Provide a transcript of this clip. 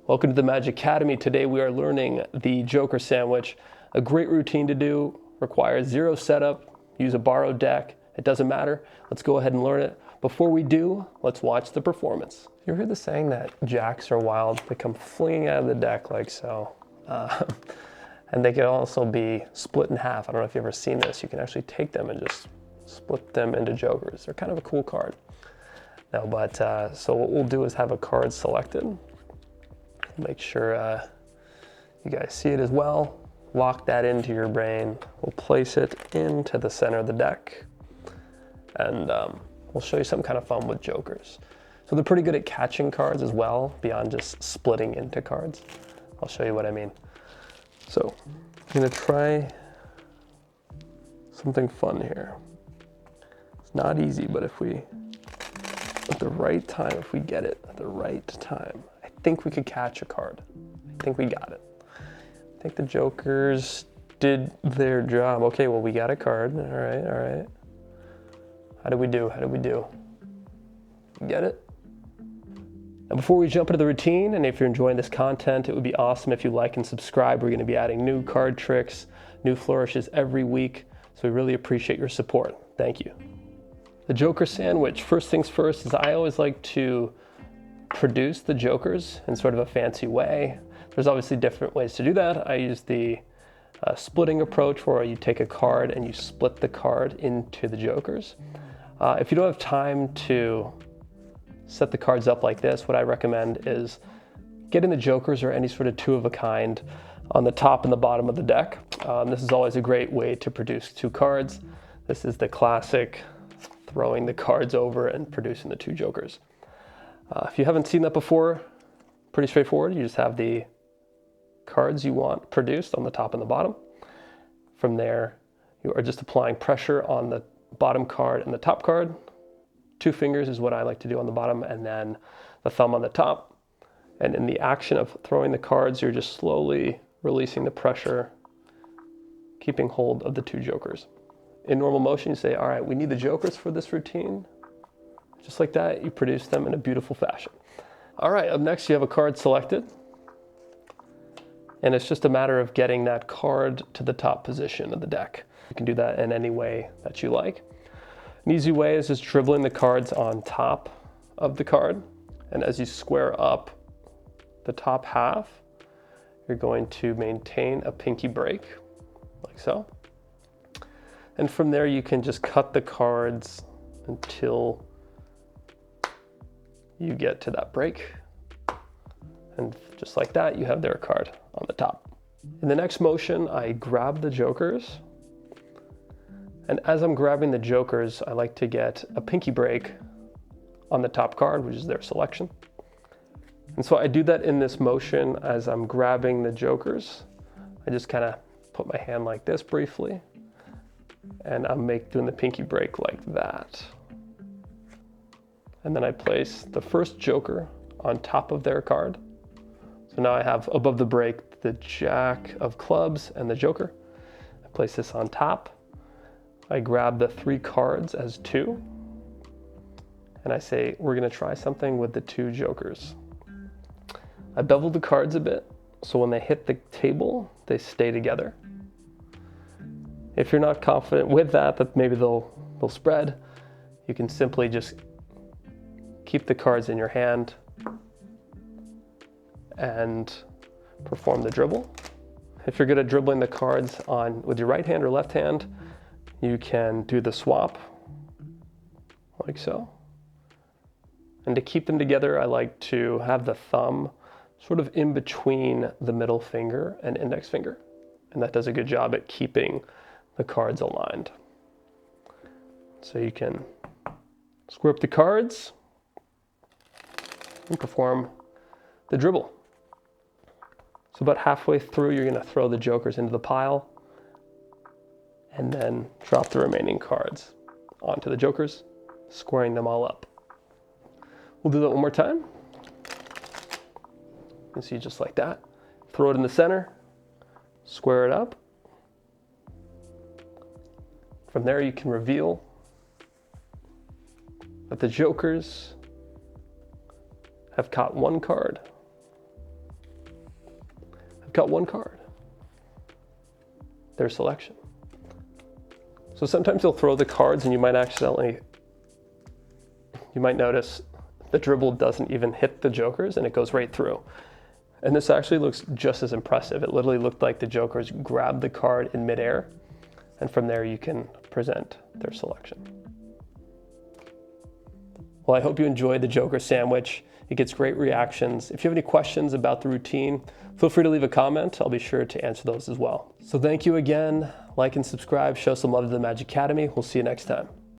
Welcome to the Magic Academy. Today we are learning the Joker sandwich. A great routine to do, requires zero setup, use a borrowed deck, it doesn't matter. Let's go ahead and learn it. Before we do, let's watch the performance. You ever heard the saying that jacks are wild? They come flinging out of the deck like so. And they can also be split in half. I don't know if you've ever seen this. You can actually take them and just split them into jokers. They're kind of a cool card. No, but so what we'll do is have a card selected. Make sure you guys see it as well. Lock that into your brain. We'll place it into the center of the deck. And we'll show you some kind of fun with jokers. So they're pretty good at catching cards as well, beyond just splitting into cards. I'll show you what I mean. So I'm gonna try something fun here. It's not easy, but if we, at the right time, if we get it at the right time, I think we could catch a card. I think we got it. I think the jokers did their job. Okay, well, we got a card. All right, all right. How did we do? How did we do? Get it? Now, before we jump into the routine, and if you're enjoying this content, it would be awesome if you like and subscribe. We're going to be adding new card tricks, new flourishes every week. So we really appreciate your support. Thank you. The Joker sandwich. First things first is I always like to produce the jokers in sort of a fancy way. There's obviously different ways to do that. I use the splitting approach where you take a card and you split the card into the jokers. If you don't have time to set the cards up like this, what I recommend is getting the jokers or any sort of two of a kind on the top and the bottom of the deck. This is always a great way to produce two cards. This is the classic throwing the cards over and producing the two jokers. If you haven't seen that before, pretty straightforward. You just have the cards you want produced on the top and the bottom. From there, you are just applying pressure on the bottom card and the top card. 2 fingers is what I like to do on the bottom, and then the thumb on the top. And in the action of throwing the cards, you're just slowly releasing the pressure, keeping hold of the two jokers. In normal motion, you say, all right, we need the jokers for this routine. Just like that, you produce them in a beautiful fashion. All right, up next, you have a card selected. And it's just a matter of getting that card to the top position of the deck. You can do that in any way that you like. An easy way is just dribbling the cards on top of the card. And as you square up the top half, you're going to maintain a pinky break, like so. And from there, you can just cut the cards until you get to that break. And just like that, you have their card on the top. In the next motion, I grab the jokers. And as I'm grabbing the jokers, I like to get a pinky break on the top card, which is their selection. And so I do that in this motion as I'm grabbing the jokers. I just kind of put my hand like this briefly. And I'm doing the pinky break like that. And then I place the first joker on top of their card. So now I have above the break the jack of clubs and the joker. I place this on top. I grab the 3 cards as 2. And I say, we're going to try something with the 2 jokers. I bevel the cards a bit, so when they hit the table, they stay together. If you're not confident with that maybe they'll spread, you can simply just keep the cards in your hand and perform the dribble. If you're good at dribbling the cards with your right hand or left hand, you can do the swap, like so. And to keep them together, I like to have the thumb sort of in between the middle finger and index finger. And that does a good job at keeping the cards aligned. So you can square up the cards and perform the dribble. So about halfway through, you're going to throw the jokers into the pile and then drop the remaining cards onto the jokers, squaring them all up. We'll do that one more time. You can see just like that. Throw it in the center, square it up. From there, you can reveal that the jokers have caught 1 card got one card. Their selection. So sometimes they'll throw the cards and you might notice the dribble doesn't even hit the jokers and it goes right through. And this actually looks just as impressive. It literally looked like the jokers grabbed the card in midair, and from there you can present their selection. Well, I hope you enjoyed the Joker sandwich. It gets great reactions. If you have any questions about the routine, feel free to leave a comment. I'll be sure to answer those as well. So thank you again. Like and subscribe. Show some love to the Magic Academy. We'll see you next time.